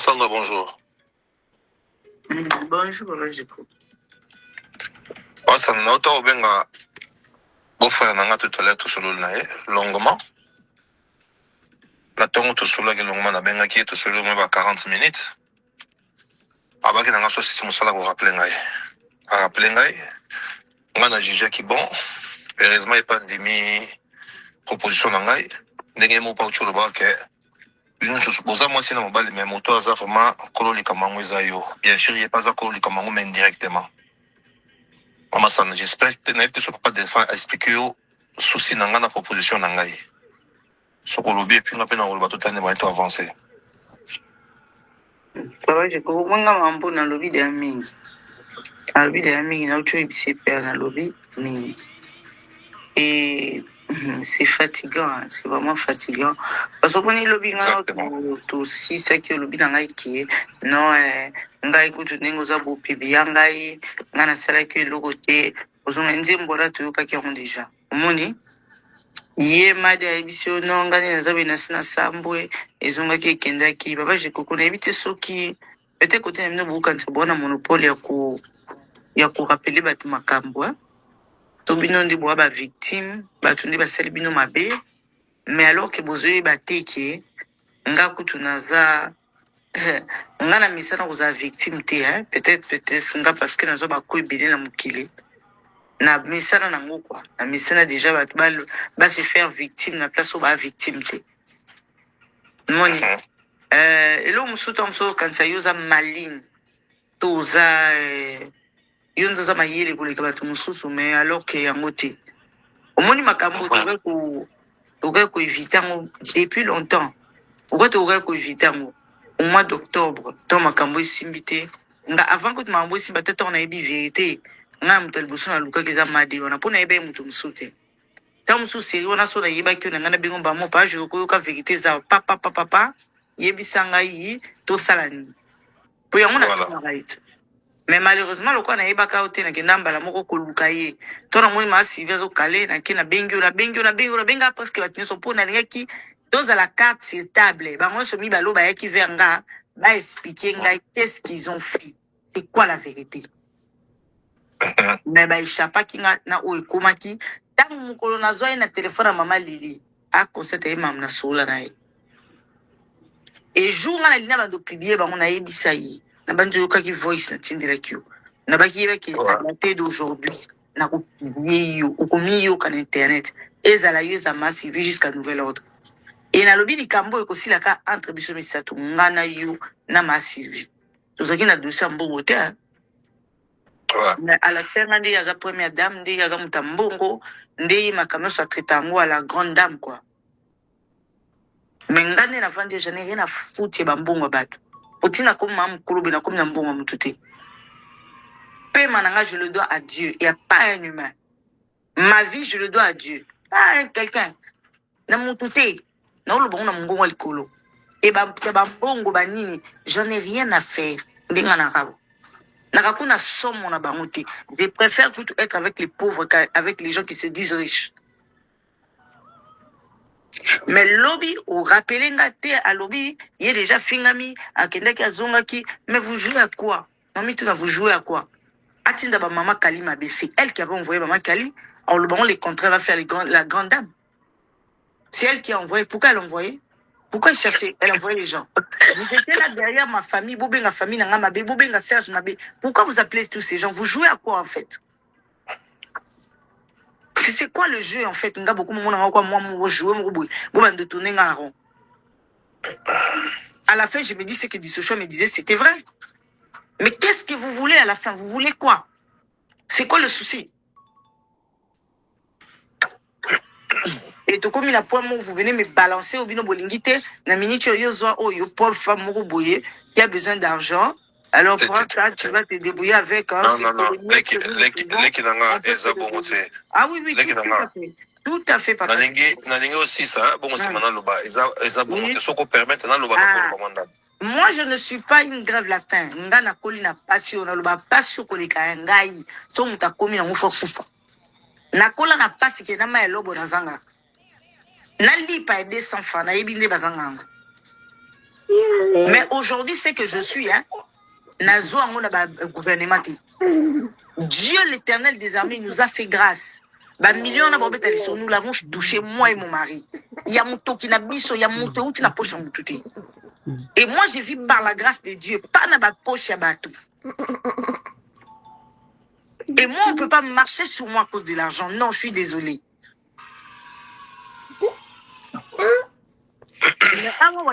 Sandra, bonjour. Bonjour, j'écoute. Sandra, tu as bien frère nanga tout à l'heure tout solo nae longuement. La tongo tout solo que longuement na benga qui tout solo même 40 minutes. Abaki nanga so si musala ko rappeler ngai. A rappeler ngai. Nga na juge qui bon. Heureusement il pas demi proposition ngai. Ndenge mo pa uchulo ba ke une chose boza moi c'est na mobile mais moto aza vraiment kololi kamango ezayo. Bien sûr il pas za kololi kamango mais indirectement. Maman Sandra, j'espère que tu n'as pas d'enfant à expliquer souci nanga na proposition nangai. Ce qu'on lobby et puis on a peine à rouler tout le temps avancer. Papa, je comprends que dans le lobby de Aming. Dans le lobby de Aming, il y a autre chose dans le lobby Ming. Et c'est fatigant, hein, c'est vraiment fatigant. Parce qu'on est lobby tout si c'est que le lobby dans qui non ngai kutu nengo za bo pibi ngai ngana sala que le côté ozonga nzembo to yoka ki on déjà. Omoni ye made ayibiso no ngani nazabe nasina sambwe ezonga ki kendaki baba je kokona ebite soki ete côté na buka ntibona monopole ya ko rappeler batu makambo to bino ndi bo ba victime batu ndi basali bino mabe mais alors que bozoye bateke nga kutu naza ngana misana koza victime te hein peut-être nga parce que nazo ba ko ebele na mukili na misana nango quoi na misana déjà ba se faire victime na place où ba victime te moni elo musuto mso kansa yoza maline toza yondo za mayele koleka batu mususu mais alors que yango te omoni makambo toka ko éviter depuis longtemps pourquoi toka ko éviter au mois d'octobre tant makambo esimbité nga avant que makambo esimbité tant na ebi vérité nga mutal busuna luka keza madi wana pona ebe mutu musute tant musu seri wana so na yeba ki na ngana bingo ba mo pa je ko ka vérité za papa yebisanga yi to salani po yango na right mais malheureusement le quoi na yeba ka ote na kinamba la moko ko luka ye to na moni ma sivi zo kale na kina benga parce que batni so pona ngaki dans la carte sur table bango so mi baloba ya ki veranga ba expliquer nga qu'est-ce qu'ils ont fait c'est quoi la vérité mais ba échappa ki nga na o ekomaki tant mukolo na zo na téléphone à maman Lili a concert e mam na sola na ye et jour na lina ba do publier bango na yebisa yi na banjo yoka ki voice na tindira kyo na ba ki yeba ki la tête d'aujourd'hui na ko publier yo o komi yo kan internet ezala yo za massive jusqu'à nouvel ordre et na lobi likambo ekosila ka entre biso misato ngana yo na massive tozaki na dossier mbongo te mais à la fin ndi yaza première dame ndi yaza mutambongo ndi makamyo sa traitango à la grande dame quoi mais ngane na vandi je n'ai rien à foutre ba mbongo bato otina comme mam kulubi na comme na mbongo mututé pe mananga je le dois à Dieu il y a pas un humain ma vie je le dois à Dieu pas quelqu'un na mututé na lo bon na mbongo likolo et ba mbongo ba nini j'en ai rien à faire ndinga na rabo nakakuna somme na bangote je préfère plutôt être avec les pauvres qu'avec les gens qui se disent riches mais lobby au rappeler ngate à lobby il est déjà fingami akendaki azongaki mais vous jouez à quoi non mais tu vas vous jouer à quoi atinda ba maman Kali m'a baissé elle qui avait envoyé maman Kali en le bon les contrats va faire la grande dame c'est elle qui a envoyé pourquoi elle a envoyé pourquoi elle cherchait elle envoyait les gens vous étiez là derrière ma famille bobenga famille nanga mabe bobenga Serge mabe pourquoi vous appelez tous ces gens vous jouez à quoi en fait c'est quoi le jeu en fait nga beaucoup mon quoi moi jouer mon boy bon de tourner en rond à la fin je me dis ce que Dissoucho me disait c'était vrai mais qu'est-ce que vous voulez à la fin vous voulez quoi c'est quoi le souci et tout comme il a point vous venez me balancer au bino bolingité na minute yo zo yo pauvre femme moko boye qui a besoin d'argent alors pour ça tu vas te débrouiller avec non ah oui tout à fait papa nalingi aussi ça bon c'est maintenant loba eza bon te soko permettre na loba na commandant moi je ne suis pas une grève la faim nga na koli na passion na loba passion koleka ngai so muta komi na mufa fufa na kola na pasi ke na ma elobo na zanga na lipa 200 francs na yebi nde bazanga Mais aujourd'hui, c'est que je suis, hein, Nazo en gouvernement. Dieu l'éternel des armées nous a fait grâce. Nous l'avons touché, moi et mon mari. Il y a mon qui n'a biso, il y a mon qui n'a poche en moutouté. Et moi, je vis par la grâce de Dieu, pas dans ma poche à bateau. Et moi, on ne peut pas marcher sur moi à cause de l'argent. Non, je suis désolée.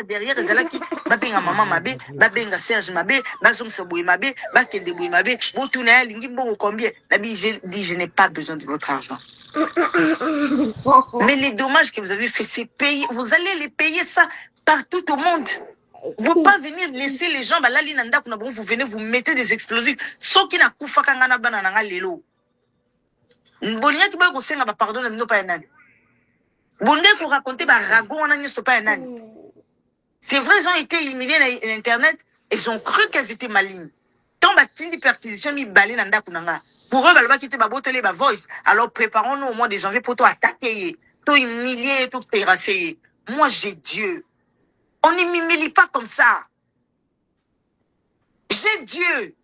Derrière, qui babenga maman mabe, babenga Serge mabe, bazong saboué mabe, bakende boué mabe, botouna lingi bon combien. Nabi, je dis, je n'ai pas besoin de votre argent. Mais les dommages que vous avez fait, c'est payer. Vous allez les payer ça partout au monde. Vous ne pouvez pas venir laisser les gens, vous venez vous mettez des explosifs. Ceux qui n'a pas kangana banana lelo. Bolia qui va vous senga pardon na pas nan. Bonde pour raconter ba ragon on a ni pas nan. C'est vrai, ils ont été humiliés sur Internet. Ils ont cru qu'elles étaient malignes. Tant batindi pertinent mi balé nanda kunanga. Pour eux, balba qui te babotele ba voice. Alors préparons-nous au mois de janvier pour toi attaquer, toi humilier, tout terrasser. Moi j'ai Dieu. On ne m'humilie pas comme ça. J'ai Dieu.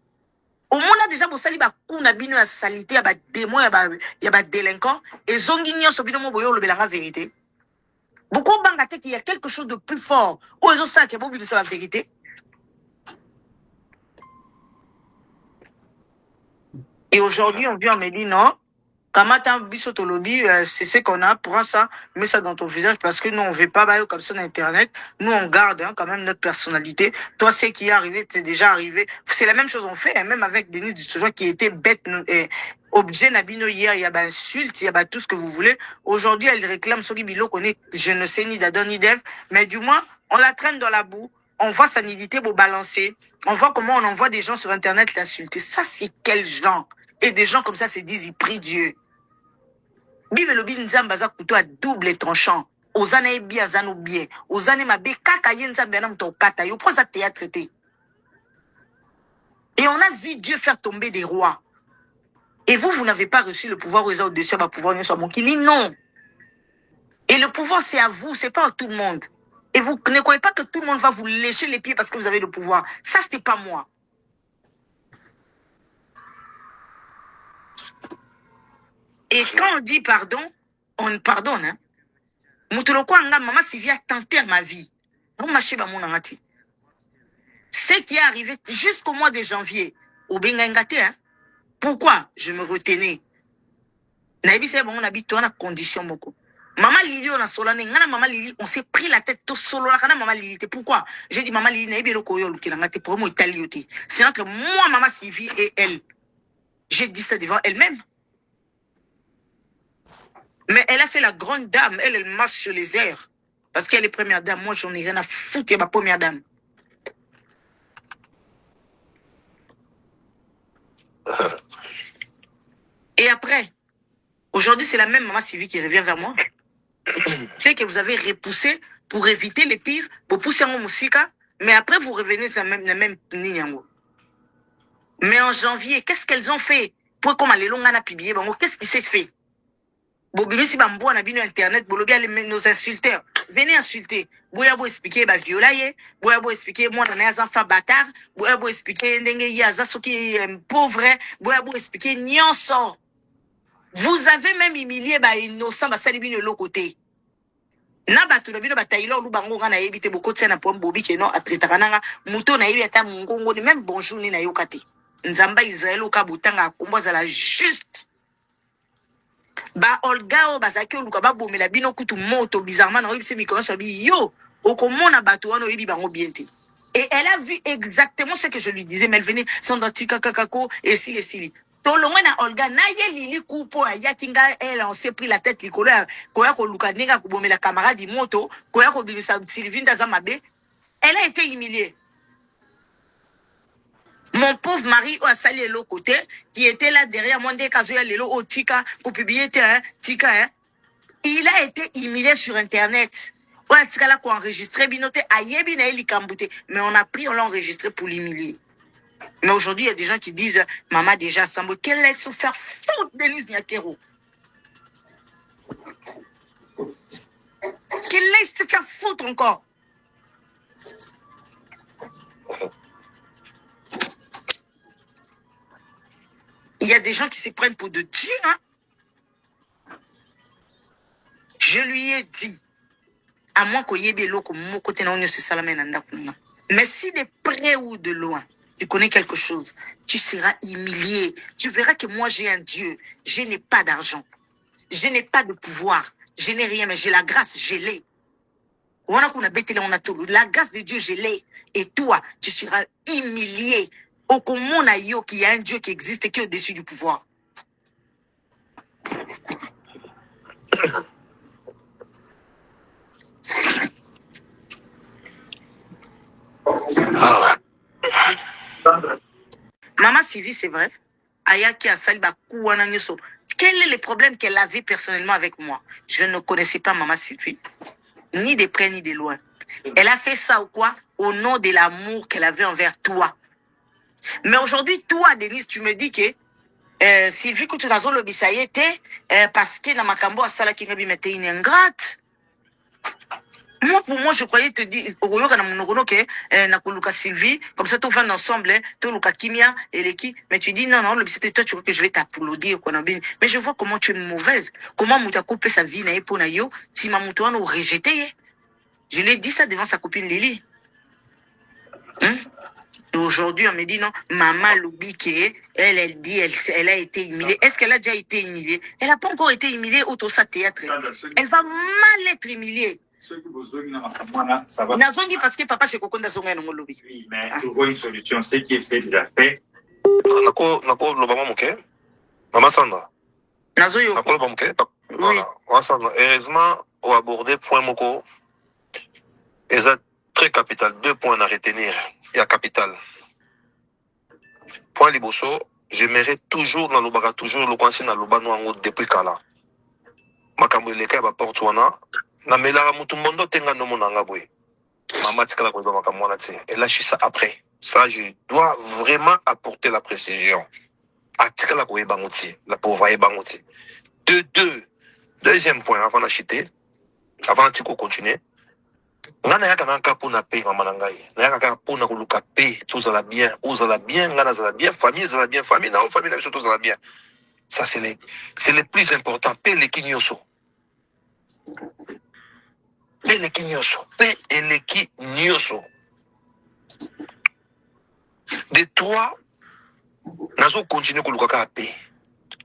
Au monde a déjà bossali ba kuna bino ya salité, ya ba démon, ya ba délinquant. Et zonginyo sobino mo boyo le belanga vérité. Beaucoup bangaté qu'il y a quelque chose de plus fort. Ou ils ont ça qui est bon, c'est la vérité. Et aujourd'hui, on vient me dire non. Kamata Bissotolobi, c'est ce qu'on a. Prends ça, mets ça dans ton visage parce que nous, on ne veut pas bailler comme ça sur Internet. Nous, on garde hein, quand même notre personnalité. Toi, ce qui est arrivé, c'est déjà arrivé. C'est la même chose qu'on fait, hein, même avec Denis Dussoujois qui était bête. Objet Nabino hier, il y a insulte, il y a tout ce que vous voulez. Aujourd'hui, elle réclame Sogi Bilo qu'on est, je ne sais ni d'Adon ni d'Ève, mais du moins, on la traîne dans la boue. On voit sa nudité pour balancer. On voit comment on envoie des gens sur Internet l'insulter. Ça, c'est quel genre? Et des gens comme ça se disent, ils prient Dieu. Bible le nzamba za couteau à double tranchant. Ozana e bien zano bien. Ozane ma be kaka yenza bien nam to kata. Yo prends ça théâtre. Et on a vu Dieu faire tomber des rois. Et vous n'avez pas reçu le pouvoir aux au-dessus de pouvoir sur mon kili. Non. Et le pouvoir, c'est à vous, c'est pas à tout le monde. Et vous ne croyez pas que tout le monde va vous lécher les pieds parce que vous avez le pouvoir. Ça, c'était pas moi. Et quand on dit pardon, on pardonne. Hein? Maman Sylvie a tenté ma vie. Ce qui est arrivé jusqu'au mois de janvier, au Bengangate, hein? Pourquoi je me retenais? On habite en condition beaucoup. Maman Lili, on a solane, maman Lili, on s'est pris la tête tout solo là, maman Lili. Pourquoi? J'ai dit maman Lili, c'est entre moi, maman Sylvie et elle. J'ai dit ça devant elle-même. Mais elle a fait la grande dame. Elle marche sur les airs. Parce qu'elle est première dame. Moi, j'en ai rien à foutre. Elle est ma première dame. Et après, aujourd'hui, c'est la même maman Sylvie qui revient vers moi. C'est que vous avez repoussé pour éviter les pires, pour pousser en musique. Mais après, vous revenez sur la même ligne. Mais en janvier, qu'est-ce qu'elles ont fait? Pour comme les longs publié, qu'est-ce qui s'est fait? Si bambo na bino internet bolobi nos insulteurs venez insulter boya bo expliquer ba violaye boya bo expliquer moi na ya enfant bâtard boya bo expliquer ndenge ya za soki pauvre boya bo expliquer nyonso. Vous avez même humilié ba innocent ba sali bino l'autre côté na batu na bino batailo lu bango ngana yebite bokotse na pom bobi ke no atretaka nanga muto na yebi ata mungongo ni même bonjour ni na yokate nzamba Israël ka butanga akomboza la juste. Ba Olga o bazaki oluka ba bomela bino kutu moto bizarrement na yebise mikolo sabi yo okomona bato wana yebi bango bien te. Et elle a vu exactement ce que je lui disais, mais elle venait sans dantika kakako et si les sili. Tolonga na Olga na ye lili kupo ya kinga elle on s'est pris la tête likolo koya ko luka ninga ko bomela camarade di moto koya ko bimisa Sylvie ndaza mabe. Elle a été humiliée. Mon pauvre mari a sali l'autre côté, qui était là derrière moi, dès qu'il y a l'élo tika, pour publier tika, hein. Il a été humilié sur Internet. On a tika là qu'on enregistré, binoté, ayebi na eli kambouté. Mais on a pris, on l'a enregistré pour l'humilier. Mais aujourd'hui, il y a des gens qui disent, maman déjà, Sambo, qu'elle laisse se faire foutre Denise Nyakero. Qu'elle laisse se faire foutre encore. des gens qui se prennent pour de Dieu. Hein? Je lui ai dit, à moins qu'il y ait des lots comme mon côté, mais si de près ou de loin, tu connais quelque chose, tu seras humilié. Tu verras que moi, j'ai un Dieu. Je n'ai pas d'argent. Je n'ai pas de pouvoir. Je n'ai rien, mais j'ai la grâce, je l'ai. La grâce de Dieu, je l'ai. Et toi, tu seras humilié. Au commun, qu'il y a un Dieu qui existe et qui est au-dessus du pouvoir. Maman Sylvie, c'est vrai. Ayaki a Saliba Kouana Nyoso. Quel est le problème qu'elle avait personnellement avec moi? Je ne connaissais pas Maman Sylvie. Ni de près ni de loin. Elle a fait ça ou quoi? Au nom de l'amour qu'elle avait envers toi. Mais aujourd'hui, toi, Denise, tu me dis que Sylvie Koutounazo Lobisayete, parce que dans Makambo à Sala Kingabi mettait une ingrate. Moi, pour moi, je croyais te dire, que Sylvie, comme ça, tout va ensemble, tout le Kimia et les qui. Mais tu dis, non, non, c'était toi, tu veux que je vais t'applaudir, quoi. Mais je vois comment tu es mauvaise. Comment Mouta coupé sa vie, n'a pour Nayo, si Mamoutoua nous rejeté. Je lui ai dit ça devant sa copine Lily. Hein? Et aujourd'hui, on me dit non, maman Loubike, elle dit, elle a été humiliée. Est-ce qu'elle a déjà été humiliée? Elle n'a pas encore été humiliée au sa théâtre. Elle va mal être humiliée. Nazongi parce que papa chez Kokonda Zonga no lobby. Oui, mais trouver une solution, ce qui est fait déjà fait. Nako le maman moké. Maman Sandra. Nazoyo. Nako le maman moké. Voilà. Maman Sandra. Heureusement, on a abordé point moko. Et ça très capital. 2 points à retenir. Il y a capital. Point liboso. J'aimerais toujours dans l'obara toujours le coincer dans l'obano en haut depuis Kala. Makambo leka ba porte wana. Na melara mutu mondo tenga no monanga boy. Maman tikala ko ba makambo na tse. Et là je suis ça après. Ça je dois vraiment apporter la précision. Atikala ko ebangoti, la pauvre ebangoti. Deuxième point avant d'acheter. Avant de continuer. Ngana yaka na kapo na paix maman ngai. Na yaka kapo na kuluka paix, tous ala bien, ngana za bien, famille za bien, famille na famille na tous ala bien. Ça c'est le plus important, paix les kinyoso. Paix les kinyoso, paix et les kinyoso. De 3 nazo continuer kuluka ka paix.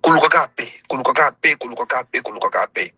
Kuluka ka paix, kuluka ka paix, kuluka ka paix, kuluka ka paix.